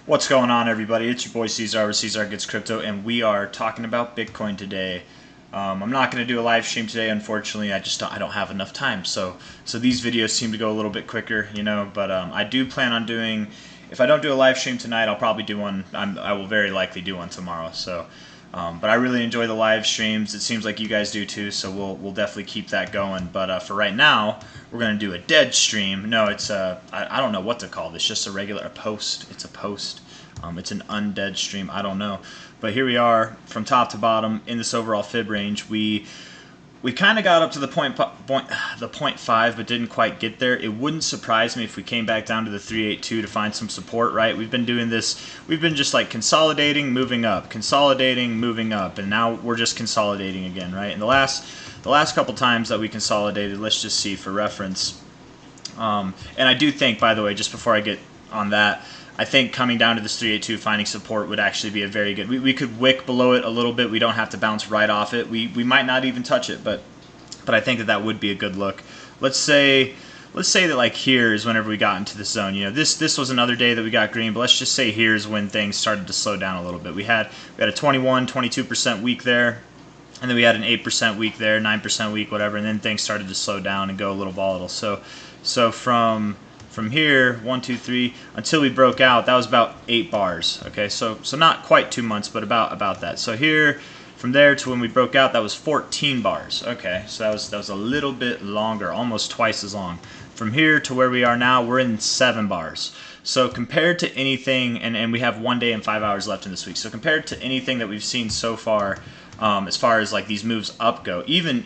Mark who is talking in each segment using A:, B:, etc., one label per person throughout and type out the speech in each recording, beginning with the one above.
A: What's going on, everybody? It's your boy C-Zar with C-Zar Gets Crypto, and we are talking about Bitcoin today. I'm not going to do a live stream today, unfortunately. I don't have enough time. So these videos seem to go a little bit quicker, But I do plan on doing. If I don't do a live stream tonight, I'll probably do one. I will very likely do one tomorrow. But I really enjoy the live streams. It seems like you guys do too. So we'll definitely keep that going. But for right now, we're gonna do a dead stream. No, it's I don't know what to call this. Just a post. It's a post. It's an undead stream. I don't know. But here we are from top to bottom in this overall fib range. We kind of got up to the point 0.5, but didn't quite get there. It wouldn't surprise me if we came back down to the 382 to find some support, right? We've been doing this. We've been just like consolidating, moving up, and now we're just consolidating again, right? And the last couple times that we consolidated, let's just see for reference. And I do think, by the way, just before I get on that, I think coming down to this 382, finding support would actually be a very good. We could wick below it a little bit. We don't have to bounce right off it. We might not even touch it, but I think that would be a good look. Let's say that like here is whenever we got into this zone. This was another day that we got green, but let's just say here's when things started to slow down a little bit. We had a 22% week there, and then we had an 8% week there, 9% week, whatever, and then things started to slow down and go a little volatile. So from here, 1, 2, 3, until we broke out, that was about 8 bars. Okay, so not quite 2 months, but about that. So here, from there to when we broke out, that was 14 bars. Okay, so that was a little bit longer, almost twice as long. From here to where we are now, we're in 7 bars. So compared to anything, and we have 1 day and 5 hours left in this week. So compared to anything that we've seen so far, as far as like these moves up go, even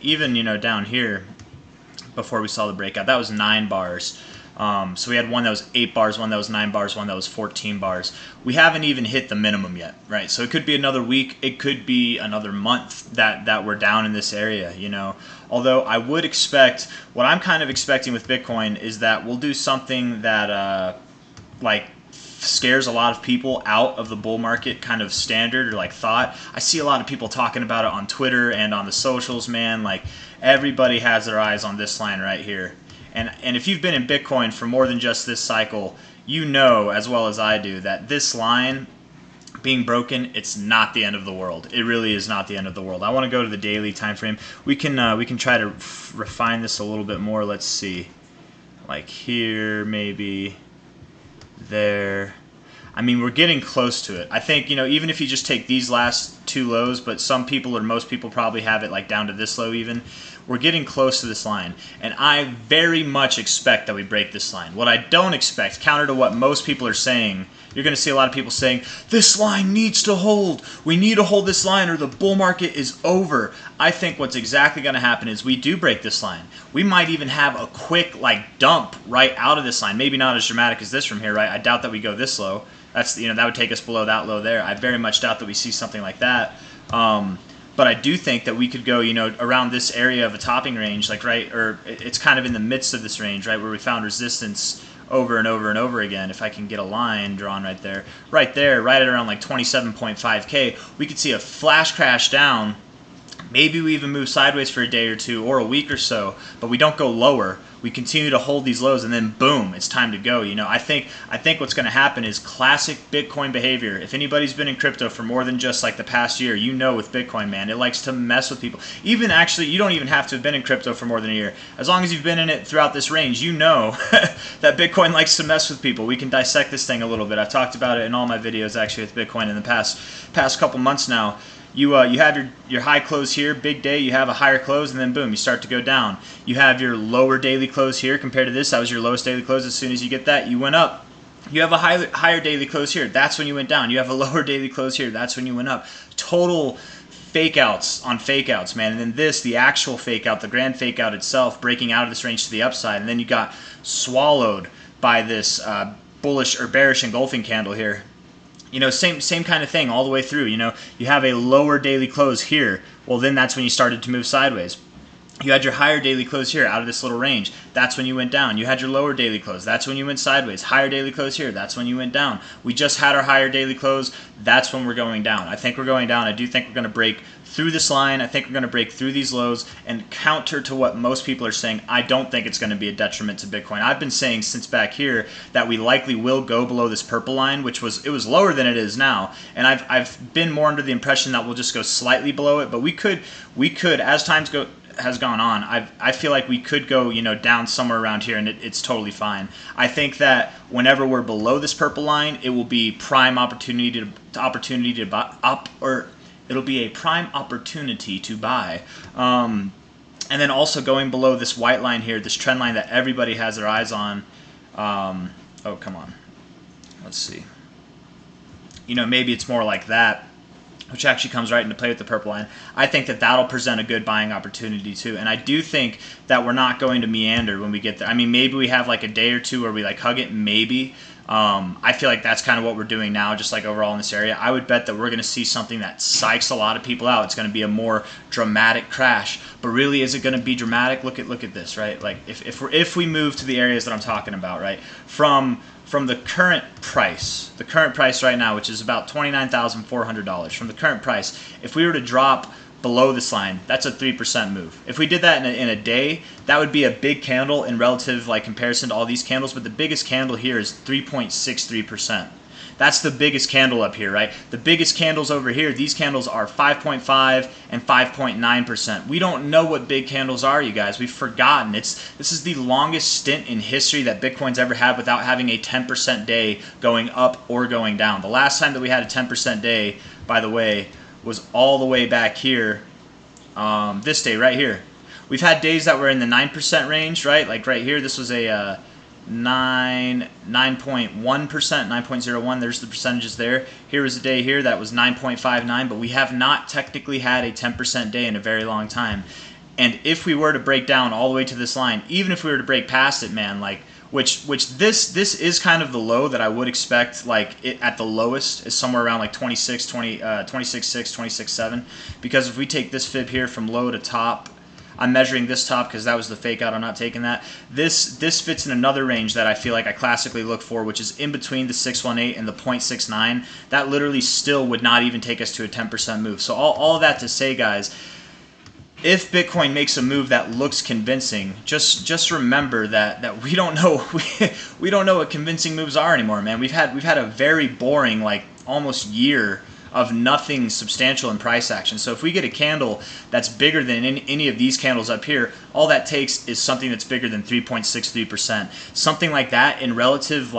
A: down here, before we saw the breakout, that was 9 bars. So we had one that was 8 bars, one that was 9 bars, one that was 14 bars. We haven't even hit the minimum yet, right? So it could be another week, it could be another month that we're down in this area, Although I would expect, what I'm kind of expecting with Bitcoin is that we'll do something that like scares a lot of people out of the bull market kind of standard or like thought. I see a lot of people talking about it on Twitter and on the socials, man. Like everybody has their eyes on this line right here. And if you've been in Bitcoin for more than just this cycle, you know as well as I do that this line being broken, it's not the end of the world. It really is not the end of the world. I want to go to the daily time frame. We can try to refine this a little bit more. Let's see, like here, maybe there. I mean, we're getting close to it. I think, even if you just take these last 2 lows, but some people or most people probably have it like down to this low even, we're getting close to this line. And I very much expect that we break this line. What I don't expect, counter to what most people are saying, you're going to see a lot of people saying, this line needs to hold. We need to hold this line or the bull market is over. I think what's exactly going to happen is we do break this line. We might even have a quick like dump right out of this line. Maybe not as dramatic as this from here, right? I doubt that we go this low. That's that would take us below that low there. I very much doubt that we see something like that. But I do think that we could go, around this area of a topping range, like or it's kind of in the midst of this range, right, where we found resistance over and over and over again. If I can get a line drawn right there, right at around like 27.5K, we could see a flash crash down. Maybe we even move sideways for a day or two or a week or so, but we don't go lower. We continue to hold these lows, and then boom, it's time to go. I think what's going to happen is classic Bitcoin behavior. If anybody's been in crypto for more than just like the past year, with Bitcoin, man, it likes to mess with people. Even actually, you don't even have to have been in crypto for more than a year. As long as you've been in it throughout this range, that Bitcoin likes to mess with people. We can dissect this thing a little bit. I've talked about it in all my videos actually with Bitcoin in the past couple months now. You have your high close here, big day, you have a higher close, and then boom, you start to go down. You have your lower daily close here compared to this. That was your lowest daily close. As soon as you get that, you went up. You have a higher daily close here. That's when you went down. You have a lower daily close here. That's when you went up. Total fake outs on fake outs, man. And then the actual fake out, the grand fake out itself, breaking out of this range to the upside. And then you got swallowed by this bullish or bearish engulfing candle here. Same kind of thing all the way through. You have a lower daily close here. Well, then that's when you started to move sideways. You had your higher daily close here out of this little range. That's when you went down. You had your lower daily close. That's when you went sideways. Higher daily close here. That's when you went down. We just had our higher daily close. That's when we're going down. I think we're going down. I do think we're going to break through this line. I think we're going to break through these lows, and counter to what most people are saying, I don't think it's going to be a detriment to Bitcoin. I've been saying since back here that we likely will go below this purple line, which was lower than it is now, and I've been more under the impression that we'll just go slightly below it, but we could as times has gone on, I feel like we could go, down somewhere around here, and it's totally fine. I think that whenever we're below this purple line, it will be prime opportunity to buy, it'll be a prime opportunity to buy. And then also going below this white line here, this trend line that everybody has their eyes on. Oh, come on. Let's see. Maybe it's more like that, which actually comes right into play with the purple line. I think that that'll present a good buying opportunity too. And I do think that we're not going to meander when we get there. I mean, maybe we have like a day or two where we like hug it, maybe. I feel like that's kind of what we're doing now, just like overall in this area. I would bet that we're going to see something that psychs a lot of people out. It's going to be a more dramatic crash. But really, is it going to be dramatic? Look at this, right? Like if we move to the areas that I'm talking about, right, from the current price right now, which is about $29,400, from the current price, if we were to drop below this line, that's a 3% move. If we did that in a day, that would be a big candle in relative comparison to all these candles, but the biggest candle here is 3.63%. That's the biggest candle up here, right? The biggest candles over here, these candles are 5.5 and 5.9%. We don't know what big candles are, you guys. We've forgotten. This is the longest stint in history that Bitcoin's ever had without having a 10% day going up or going down. The last time that we had a 10% day, by the way, was all the way back here, this day right here. We've had days that were in the 9% range, right? Like right here, this was a 9.1%, 9.01. There's the percentages there. Here was a day here that was 9.59, but we have not technically had a 10% day in a very long time. And if we were to break down all the way to this line, even if we were to break past it, man, which this is kind of the low that I would expect, it at the lowest is somewhere around 26.6, 26.7, because if we take this fib here from low to top, I'm measuring this top because that was the fake out. I'm not taking that. This fits in another range that I feel like I classically look for, which is in between the 618 and the 0.69. That literally still would not even take us to a 10% move. So all of that to say, guys, if Bitcoin makes a move that looks convincing, just remember that we don't know we don't know what convincing moves are anymore, man. We've had a very boring almost year of nothing substantial in price action. So if we get a candle that's bigger than any of these candles up here, all that takes is something that's bigger than 3.63%. Something like that in relative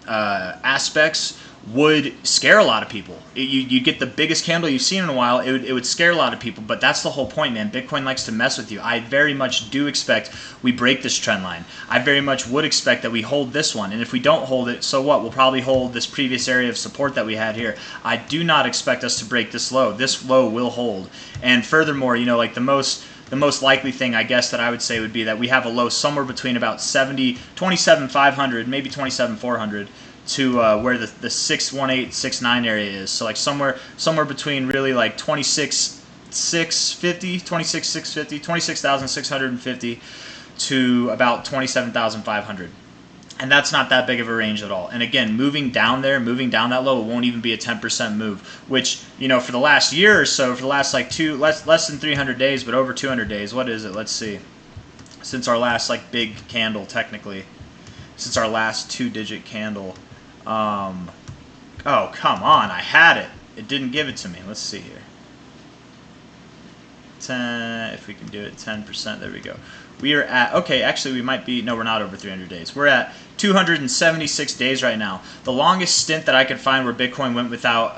A: aspects would scare a lot of people. You get the biggest candle you've seen in a while, it would scare a lot of people, but that's the whole point, man. Bitcoin likes to mess with you. I very much do expect we break this trend line. I very much would expect that we hold this one, and if we don't hold it, so what? We'll probably hold this previous area of support that we had here. I do not expect us to break this low. This low will hold. And furthermore, the most likely thing, I guess, that I would say would be that we have a low somewhere between about 27,500, maybe 27,400, to where the 61869 area is. So somewhere between really 26,650 to about 27,500. And that's not that big of a range at all. And again, moving down that low, it won't even be a 10% move, which, for the last year or so, for the last less than 300 days, but over 200 days, what is it? Let's see. Since our last big candle, technically, since our last 2-digit candle. Oh, come on, I had it. It didn't give it to me. Let's see here. 10, if we can do it, 10%, there we go. We are at, okay, actually we might be, no, we're not over 300 days. We're at 276 days right now. The longest stint that I could find where Bitcoin went without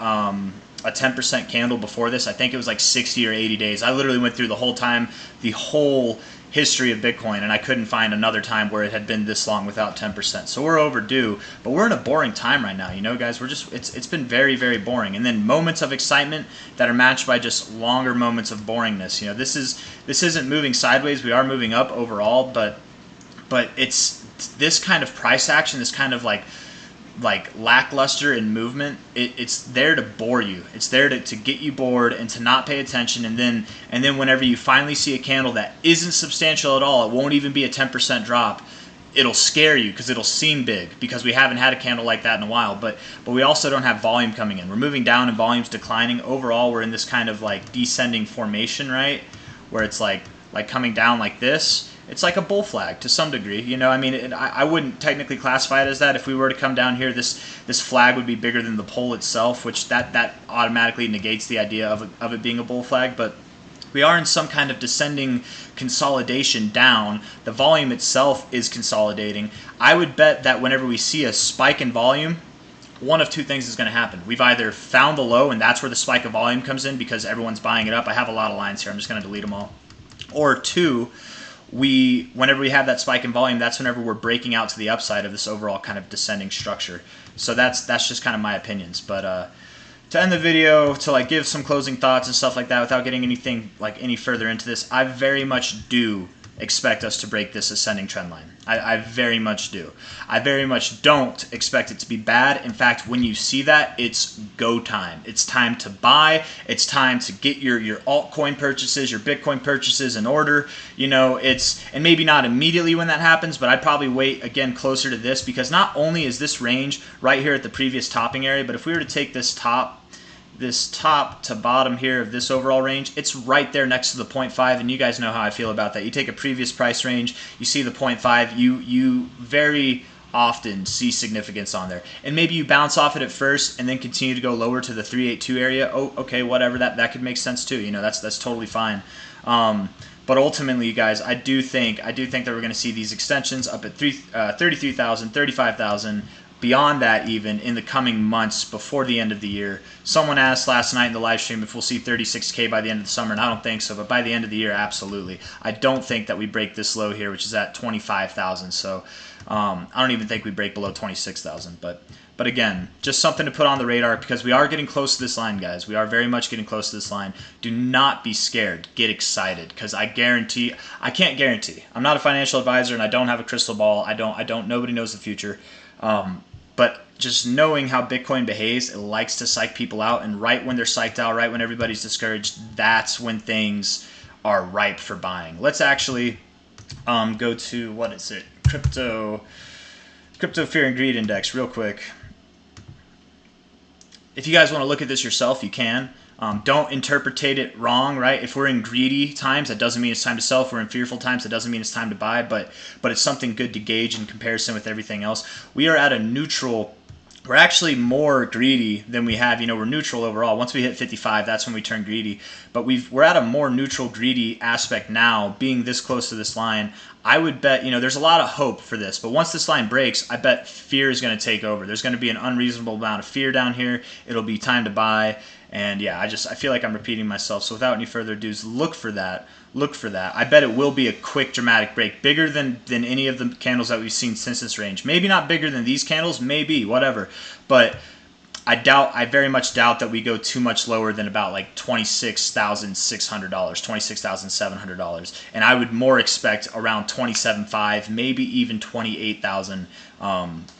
A: a 10% candle before this, I think it was 60 or 80 days. I literally went through the whole history of Bitcoin, and I couldn't find another time where it had been this long without 10%. So we're overdue, but we're in a boring time right now, guys. It's been very, very boring. And then moments of excitement that are matched by just longer moments of boringness. This isn't moving sideways. We are moving up overall, but it's this kind of price action, this kind of like lackluster in movement, it's there to bore you. It's there to get you bored and to not pay attention. And then whenever you finally see a candle that isn't substantial at all, it won't even be a 10% drop. It'll scare you because it'll seem big because we haven't had a candle like that in a while. But we also don't have volume coming in. We're moving down and volume's declining. Overall, we're in this kind of like descending formation, right? Where it's like coming down like this. It's like a bull flag to some degree, you know. I mean, I wouldn't technically classify it as that. If we were to come down here, this flag would be bigger than the pole itself, which that automatically negates the idea of it being a bull flag. But we are in some kind of descending consolidation down. The volume itself is consolidating. I would bet that whenever we see a spike in volume, one of two things is going to happen. We've either found the low, and that's where the spike of volume comes in because everyone's buying it up. I have a lot of lines here. I'm just going to delete them all. Or two, whenever we have that spike in volume, that's whenever we're breaking out to the upside of this overall kind of descending structure. So that's just kind of my opinions. But to end the video, to like give some closing thoughts and stuff like that without getting anything like any further into this, I very much do expect us to break this ascending trend line. I very much do. I very much don't expect it to be bad. In fact, when you see that, it's go time. It's time to buy. It's time to get your altcoin purchases, your Bitcoin purchases in order. You know, and maybe not immediately when that happens, but I'd probably wait again closer to this because not only is this range right here at the previous topping area, but if we were to take this top to bottom here of this overall range, it's right there next to the 0.5, and you guys know how I feel about that. You take a previous price range, you see the 0.5, you very often see significance on there. And maybe you bounce off it at first and then continue to go lower to the 382 area. Oh, okay, whatever, that could make sense too. You know, that's totally fine. But ultimately, you guys, I do think that we're going to see these extensions up at 33,000, 35,000, beyond that even in the coming months before the end of the year. Someone asked last night in the live stream if we'll see 36K by the end of the summer, and I don't think so, but by the end of the year, absolutely. I don't think that we break this low here, which is at 25,000, so I don't even think we break below 26,000, but again, just something to put on the radar because we are getting close to this line, guys. We are very much getting close to this line. Do not be scared. Get excited because I can't guarantee. I'm not a financial advisor and I don't have a crystal ball. Nobody knows the future. But just knowing how Bitcoin behaves, it likes to psych people out, and right when they're psyched out, right when everybody's discouraged, that's when things are ripe for buying. Let's actually go to, what is it, Crypto Fear and Greed Index real quick. If you guys want to look at this yourself, you can. Don't interpretate it wrong, right? If we're in greedy times, that doesn't mean it's time to sell. If we're in fearful times, that doesn't mean it's time to buy, but it's something good to gauge in comparison with everything else. We are at a neutral. We're actually more greedy than we have. You know, we're neutral overall. Once we hit 55, that's when we turn greedy. But we're at a more neutral, greedy aspect now, being this close to this line. I would bet, you know, there's a lot of hope for this. But once this line breaks, I bet fear is going to take over. There's going to be an unreasonable amount of fear down here. It'll be time to buy. And yeah, I feel like I'm repeating myself. So without any further ado, look for that. Look for that. I bet it will be a quick, dramatic break, bigger than any of the candles that we've seen since this range. Maybe not bigger than these candles, maybe, whatever. But I very much doubt that we go too much lower than about like $26,600, $26,700, and I would more expect around 27.5, maybe even 28,000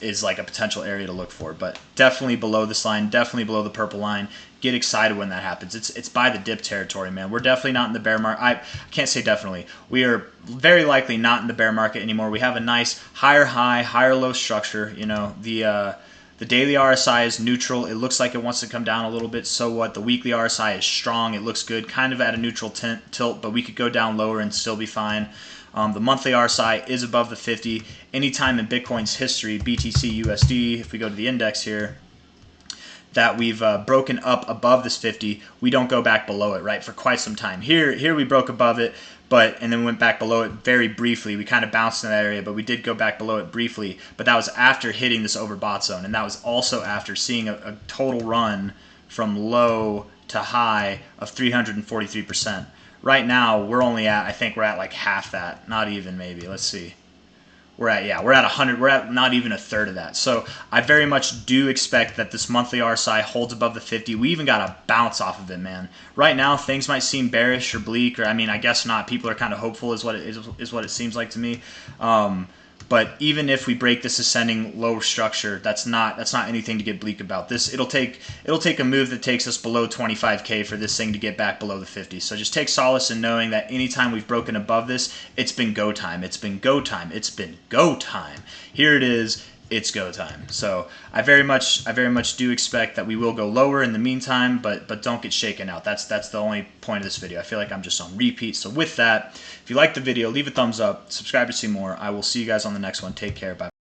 A: is like a potential area to look for. But definitely below this line, definitely below the purple line. Get excited when that happens. It's by the dip territory, man. We're definitely not in the bear market. I can't say definitely. We are very likely not in the bear market anymore. We have a nice higher high, higher low structure. You know, the daily RSI is neutral. It looks like it wants to come down a little bit. So what? The weekly RSI is strong. It looks good, kind of at a neutral tilt, but we could go down lower and still be fine. The monthly RSI is above the 50. Anytime in Bitcoin's history, BTC USD, if we go to the index here, that we've broken up above this 50, we don't go back below it, right, for quite some time. Here we broke above it, and then went back below it very briefly. We kind of bounced in that area, but we did go back below it briefly. But that was after hitting this overbought zone, and that was also after seeing a total run from low to high of 343%. Right now, I think we're at like half that, not even maybe. Let's see. We're at 100. We're at not even a third of that. So I very much do expect that this monthly RSI holds above the 50. We even got a bounce off of it, man. Right now, things might seem bearish or bleak, or I mean, I guess not. People are kind of hopeful, is what it seems like to me. But even if we break this ascending lower structure, that's not anything to get bleak about. It'll take a move that takes us below 25K for this thing to get back below the 50. So just take solace in knowing that anytime we've broken above this, it's been go time. It's been go time. It's been go time. Here it is. It's go time. So I very much do expect that we will go lower in the meantime, but don't get shaken out. That's the only point of this video. I feel like I'm just on repeat. So with that, if you liked the video, leave a thumbs up, subscribe to see more. I will see you guys on the next one. Take care. Bye.